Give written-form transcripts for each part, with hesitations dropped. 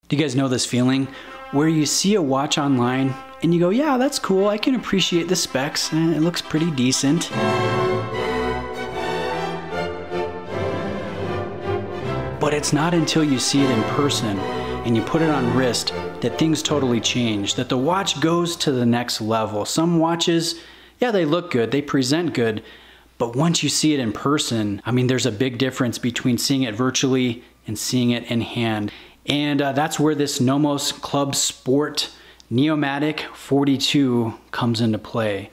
Do you guys know this feeling where you see a watch online and you go, yeah, that's cool, I can appreciate the specs, and it looks pretty decent. But it's not until you see it in person and you put it on wrist that things totally change, that the watch goes to the next level. Some watches, yeah, they look good, they present good, but once you see it in person, I mean, there's a big difference between seeing it virtually and seeing it in hand. And that's where this Nomos Club Sport Neomatik 42 comes into play.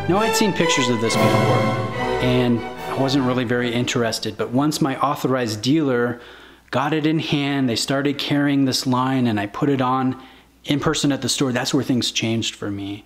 Now, I'd seen pictures of this before, and I wasn't really very interested, but once my authorized dealer got it in hand, they started carrying this line, and I put it on in person at the store, that's where things changed for me.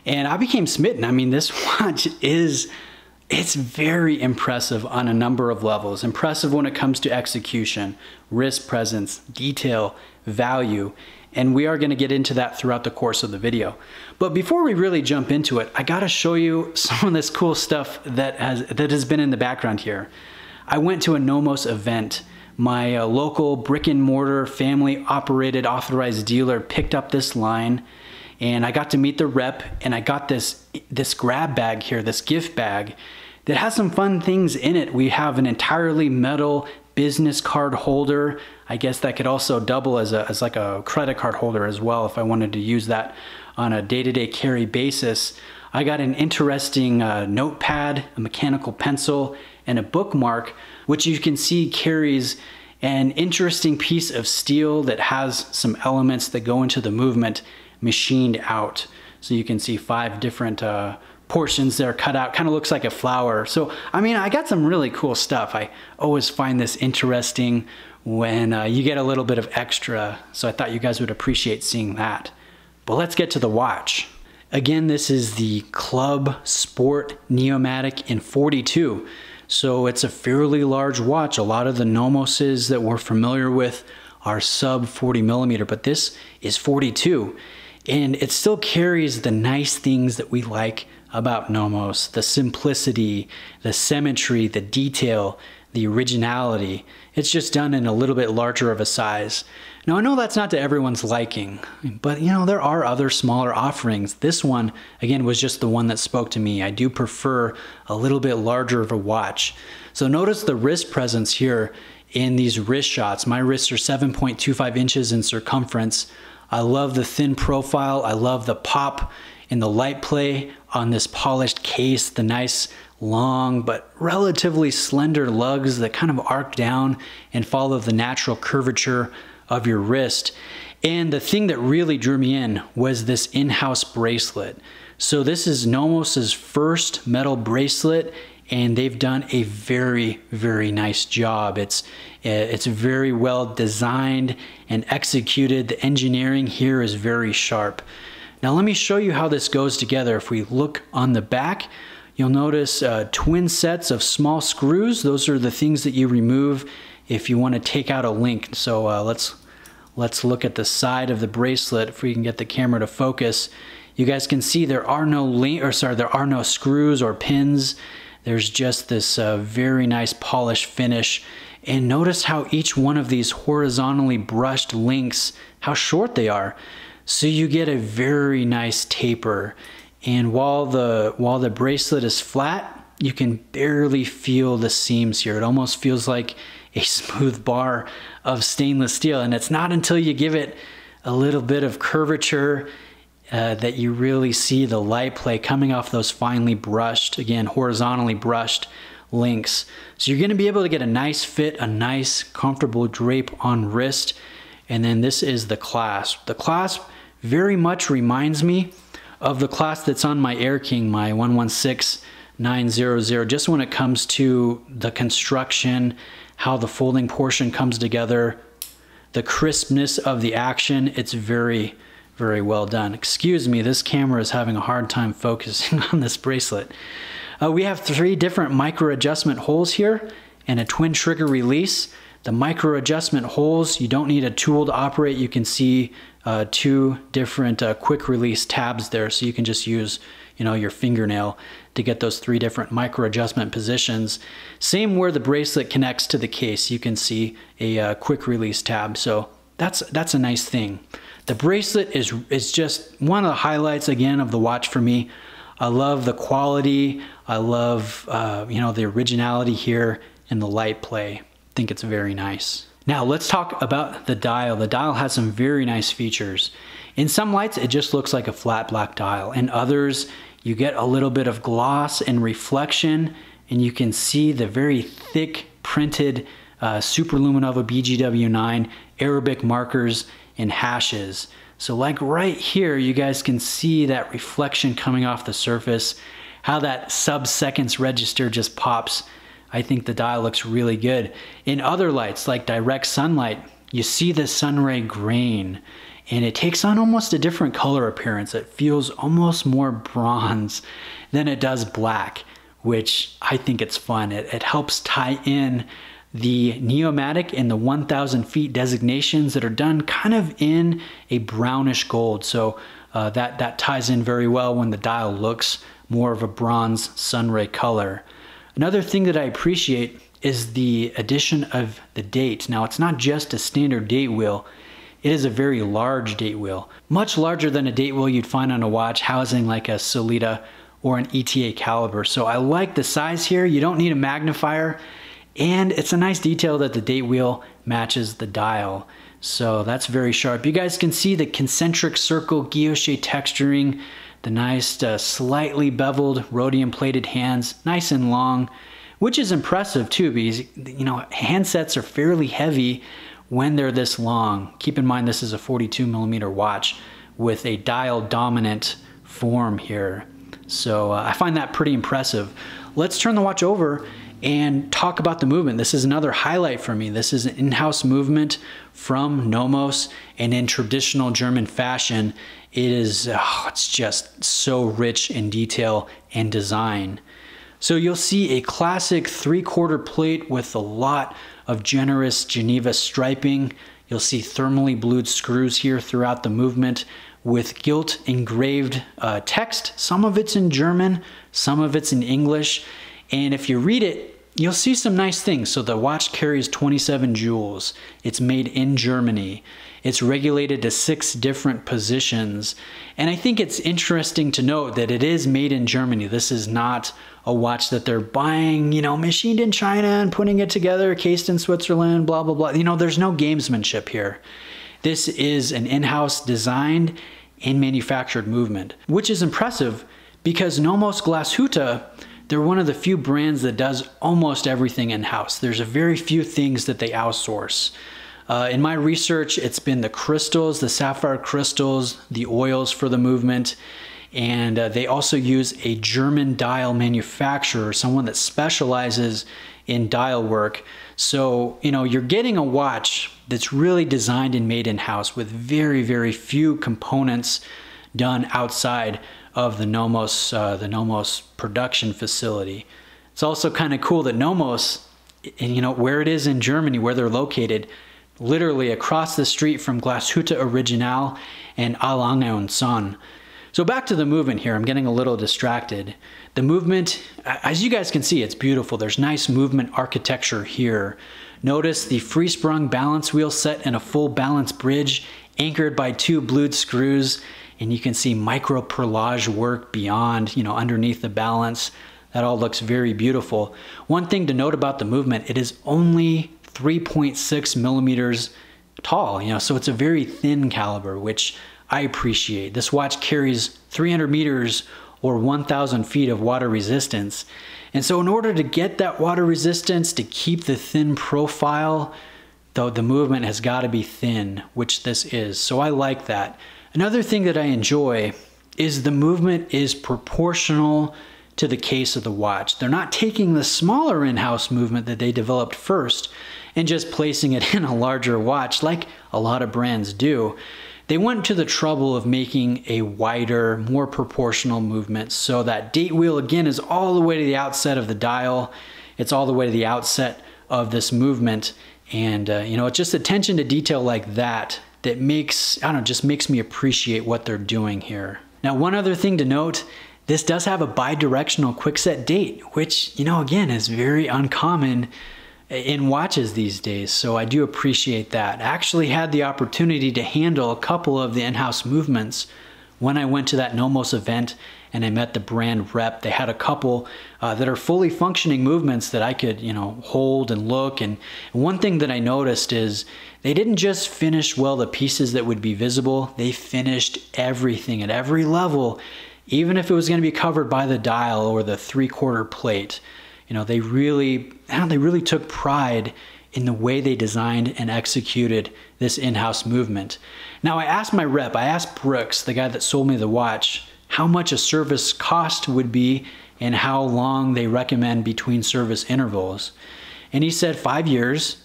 And I became smitten. I mean, this watch it's very impressive on a number of levels. Impressive when it comes to execution, wrist presence, detail, value, and we are going to get into that throughout the course of the video. But before we really jump into it, I got to show you some of this cool stuff that has been in the background here. I went to a Nomos event. My local brick and mortar family operated authorized dealer picked up this line, and I got to meet the rep, and I got this grab bag here, this gift bag that has some fun things in it. We have an entirely metal business card holder. I guess that could also double as like a credit card holder as well if I wanted to use that on a day-to-day carry basis. I got an interesting notepad, a mechanical pencil, and a bookmark, which you can see carries an interesting piece of steel that has some elements that go into the movement machined out. So you can see 5 different portions there cut out, kind of looks like a flower. So, I mean, I got some really cool stuff. I always find this interesting when you get a little bit of extra. So I thought you guys would appreciate seeing that. But let's get to the watch. Again, this is the Club Sport Neomatik in 42. So it's a fairly large watch. A lot of the Nomoses that we're familiar with are sub 40 millimeter, but this is 42. And it still carries the nice things that we like about Nomos, the simplicity, the symmetry, the detail, the originality. It's just done in a little bit larger of a size. Now, I know that's not to everyone's liking, but you know, there are other smaller offerings. This one, again, was just the one that spoke to me. I do prefer a little bit larger of a watch. So notice the wrist presence here in these wrist shots. My wrists are 7.25 inches in circumference. I love the thin profile. I love the pop and the light play on this polished case, the nice long but relatively slender lugs that kind of arc down and follow the natural curvature of your wrist. And the thing that really drew me in was this in-house bracelet. So this is Nomos's first metal bracelet, and they've done a very, very nice job. It's very well designed and executed. The engineering here is very sharp. Now let me show you how this goes together. If we look on the back, you'll notice twin sets of small screws. Those are the things that you remove if you want to take out a link. So let's look at the side of the bracelet. If we can get the camera to focus, you guys can see there are no screws or pins. There's just this very nice polished finish. And notice how each one of these horizontally brushed links, how short they are. So you get a very nice taper. And while the bracelet is flat, you can barely feel the seams here. It almost feels like a smooth bar of stainless steel. And it's not until you give it a little bit of curvature that you really see the light play coming off those finely brushed, again, horizontally brushed links. So you're going to be able to get a nice fit, a nice comfortable drape on wrist. And then this is the clasp. The clasp very much reminds me of the clasp that's on my Air King, my 116900, just when it comes to the construction, how the folding portion comes together, the crispness of the action. It's very, very well done. Excuse me, this camera is having a hard time focusing on this bracelet. We have 3 different micro adjustment holes here and a twin trigger release. The micro adjustment holes, you don't need a tool to operate. You can see two different quick release tabs there, so you can just use your fingernail to get those 3 different micro adjustment positions. Same where the bracelet connects to the case, you can see a quick release tab. So that's a nice thing. The bracelet is just one of the highlights again of the watch for me. I love the quality. I love the originality here and the light play. I think it's very nice. Now let's talk about the dial. The dial has some very nice features. In some lights, it just looks like a flat black dial. In others, you get a little bit of gloss and reflection, and you can see the very thick printed Superluminova BGW9 Arabic markers and hashes. So like right here, you guys can see that reflection coming off the surface, how that sub-seconds register just pops. I think the dial looks really good. In other lights, like direct sunlight, you see the sunray grain, and it takes on almost a different color appearance. It feels almost more bronze than it does black, which I think it's fun. It helps tie in the Neomatik and the 1000 feet designations that are done kind of in a brownish gold. So that ties in very well when the dial looks more of a bronze sunray color. Another thing that I appreciate is the addition of the date. Now, it's not just a standard date wheel. It is a very large date wheel, much larger than a date wheel you'd find on a watch housing like a Solita or an ETA caliber. So I like the size here. You don't need a magnifier, and it's a nice detail that the date wheel matches the dial. So that's very sharp. You guys can see the concentric circle guilloche texturing, the nice slightly beveled rhodium plated hands, nice and long, which is impressive too, because handsets are fairly heavy when they're this long. Keep in mind this is a 42mm watch with a dial dominant form here. So I find that pretty impressive. Let's turn the watch over and talk about the movement. This is another highlight for me. This is an in-house movement from Nomos, and in traditional German fashion, it's just so rich in detail and design. So you'll see a classic 3/4 plate with a lot of generous Geneva striping. You'll see thermally blued screws here throughout the movement with gilt engraved text. Some of it's in German, some of it's in English. And if you read it, you'll see some nice things. So the watch carries 27 jewels. It's made in Germany. It's regulated to 6 different positions. And I think it's interesting to note that it is made in Germany. This is not a watch that they're buying, machined in China and putting it together, cased in Switzerland, blah, blah, blah. There's no gamesmanship here. This is an in-house designed and manufactured movement, which is impressive because Nomos Glashutte, they're one of the few brands that does almost everything in-house. There's a very few things that they outsource. In my research, it's been the crystals, the sapphire crystals, the oils for the movement, and they also use a German dial manufacturer, someone that specializes in dial work. So, you're getting a watch that's really designed and made in-house with very, very few components done outside of the Nomos production facility. It's also kind of cool that Nomos, and where it is in Germany, where they're located, literally across the street from Glashutte Original and A. Lange und Son. So back to the movement here. I'm getting a little distracted. The movement, as you guys can see, it's beautiful. There's nice movement architecture here. Notice the free-sprung balance wheel set in a full balance bridge anchored by 2 blued screws, and you can see micro perlage work beyond, underneath the balance. That all looks very beautiful. One thing to note about the movement, it is only 3.6 millimeters tall, so it's a very thin caliber, which I appreciate. This watch carries 300 meters or 1,000 feet of water resistance. And so in order to get that water resistance, to keep the thin profile, though the movement has got to be thin, which this is. So I like that. Another thing that I enjoy is the movement is proportional to the case of the watch. They're not taking the smaller in-house movement that they developed first and just placing it in a larger watch like a lot of brands do. They went to the trouble of making a wider, more proportional movement, so that date wheel again is all the way to the outset of the dial. It's all the way to the outset of this movement, and it's just attention to detail like that that makes, I don't know, just makes me appreciate what they're doing here. Now, one other thing to note, this does have a bi-directional quickset date, which, you know, again, is very uncommon in watches these days. So I do appreciate that. I actually had the opportunity to handle a couple of the in-house movements when I went to that Nomos event and I met the brand rep. They had a couple that are fully functioning movements that I could, you know, hold and look. And one thing that I noticed is they didn't just finish well the pieces that would be visible, they finished everything at every level, even if it was going to be covered by the dial or the 3/4 plate. You know, they really took pride in the way they designed and executed this in-house movement. Now, I asked my rep, I asked Brooks, the guy that sold me the watch, how much a service cost would be and how long they recommend between service intervals. And he said 5 years,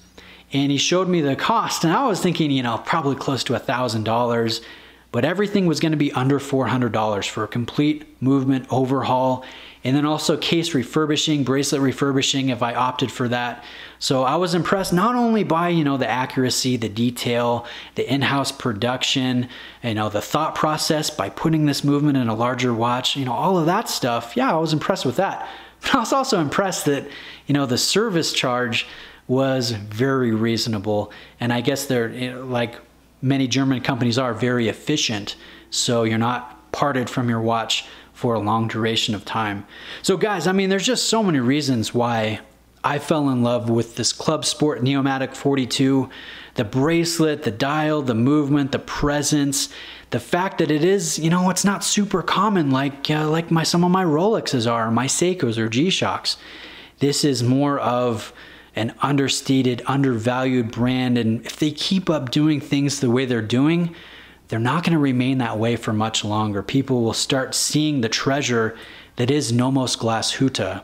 and he showed me the cost, and I was thinking, you know, probably close to $1,000, but everything was going to be under $400 for a complete movement overhaul, and then also case refurbishing, bracelet refurbishing if I opted for that. So I was impressed not only by, you know, the accuracy, the detail, the in-house production, you know, the thought process by putting this movement in a larger watch, you know, all of that stuff. Yeah, I was impressed with that. But I was also impressed that, you know, the service charge was very reasonable. And I guess they're, you know, like many German companies are, very efficient. So you're not parted from your watch for a long duration of time. So guys, I mean, there's just so many reasons why I fell in love with this Club Sport Neomatik 42. The bracelet, the dial, the movement, the presence, the fact that it is, you know, it's not super common like some of my Rolexes are, my Seikos or G-Shocks. This is more of an understated, undervalued brand, and if they keep up doing things the way they're doing, they're not going to remain that way for much longer. People will start seeing the treasure that is Nomos Glashutte.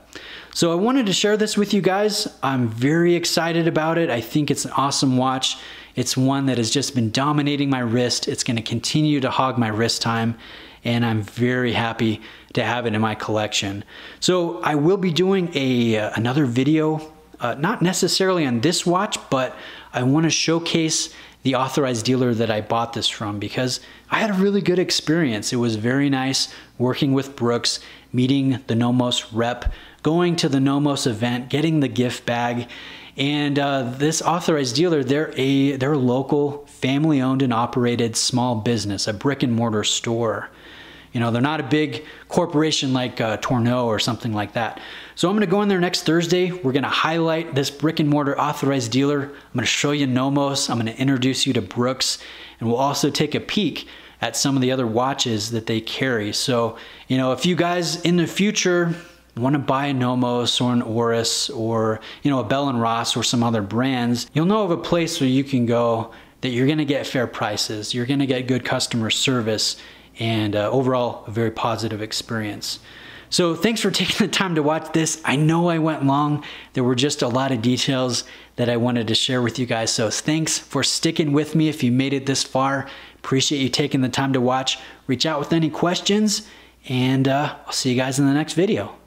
So I wanted to share this with you guys. I'm very excited about it. I think it's an awesome watch. It's one that has just been dominating my wrist. It's going to continue to hog my wrist time, and I'm very happy to have it in my collection. So I will be doing another video, not necessarily on this watch, but I want to showcase the authorized dealer that I bought this from, because I had a really good experience. It was very nice working with Brooks, meeting the Nomos rep, going to the Nomos event, getting the gift bag. And this authorized dealer, they're a local, family-owned and operated small business, a brick and mortar store. You know, they're not a big corporation like Tourneau or something like that. So I'm going to go in there next Thursday. We're going to highlight this brick and mortar authorized dealer. I'm going to show you Nomos. I'm going to introduce you to Brooks, and we'll also take a peek at some of the other watches that they carry. So, you know, if you guys in the future want to buy a Nomos or an Oris or, you know, a Bell & Ross or some other brands, you'll know of a place where you can go that you're going to get fair prices. You're going to get good customer service, and overall a very positive experience. So thanks for taking the time to watch this. I know I went long. There were just a lot of details that I wanted to share with you guys. So thanks for sticking with me if you made it this far. Appreciate you taking the time to watch. Reach out with any questions, and I'll see you guys in the next video.